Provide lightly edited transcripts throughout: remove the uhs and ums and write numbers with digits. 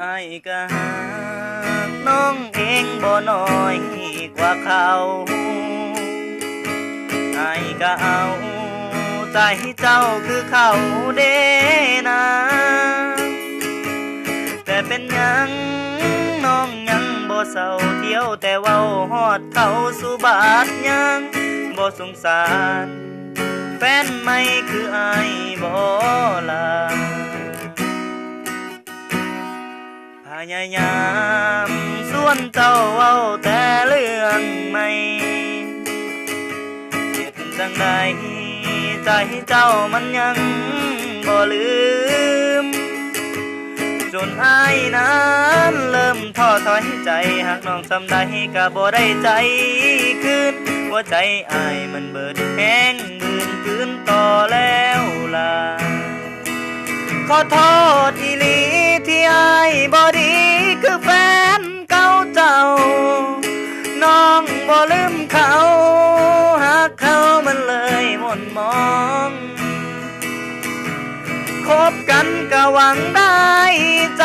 อ้ายก็หักน้องเองบ่น้อยกว่าเขาอ้ายก็เอาใจเจ้าคือเขาเด้นะแต่เป็นหยังน้องยังบ่เศร้าเที่ยวแต่เว้าฮอดเขาสุบาทยังบ่สงสารแฟนใหม่คืออ้ายบ่ล่ะพยายามส่วนเจ้าเว้าแต่เรื่องใหม่เจ็บจังใดใจเจ้ามันยังบ่ลืมจนอ้ายนั้นเริ่มท้อถอยใจหากน้องสำใดก็บ่ได้ใจคืนหัวใจอ้ายมันเบิดแห้งบืนคืนต่อแล้วล่ะขอโทษอีหลีที่อ้ายบ่ดีคือแฟนเก่าเจ้าน้องบ่ลืมเขาหากเขามันเลยหม่นมองคบกันก็หวังได้ใจ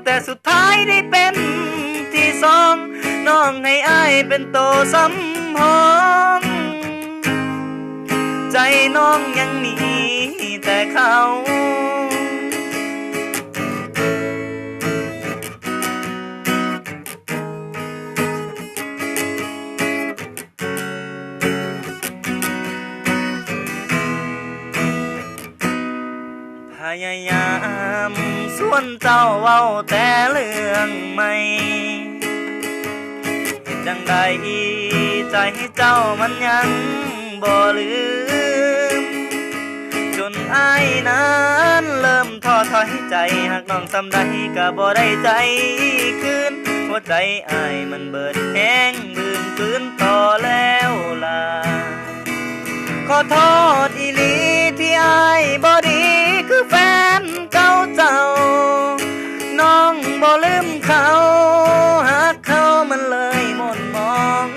แต่สุดท้ายได้เป็นที่สองน้องให้อ้ายเป็นโตสำหองใจน้องยังมีแต่เขาพยายามส่วนเจ้าเว้าแต่เรื่องใหม่เห็นจังใดใจเจ้ามันยังบ่ลืมจนอ้ายนั้นเริ่มท้อถอยใจหากน้องสำใดก็บ่ได้ใจคืนหัวใจอ้ายมันเบิดแห้งบืนคืนต่อแล้วล่ะขอโทษอีหลีที่อ้ายบ่ดีคือแฟนเก่าเจ้าน้องบ่ลืมเขาหากเขามันเลยหม่นมอง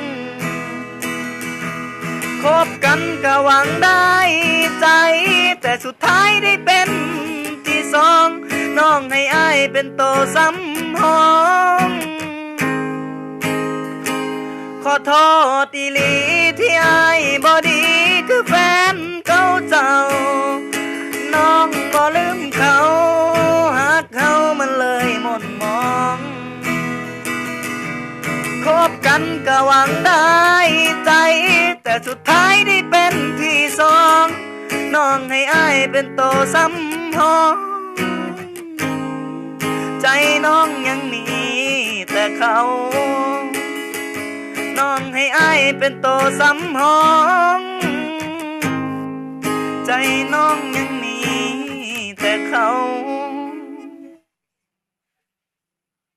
คบกันก็หวังได้ใจแต่สุดท้ายได้เป็นที่สองน้องให้อ้ายเป็นโตสำหองขอโทษอีหลีที่อ้ายบ่ดีคือแฟนเก่าเจ้าน้องบ่ลืมเขาหากเขามันเลยหม่นมองคบกันก็หวังได้ใจแต่สุดท้ายได้เป็นที่สองน้องให้อ้ายเป็นโตสำหองใจน้องยังมีแต่เขาน้องให้อ้ายเป็นโตสำหองใจน้องยัง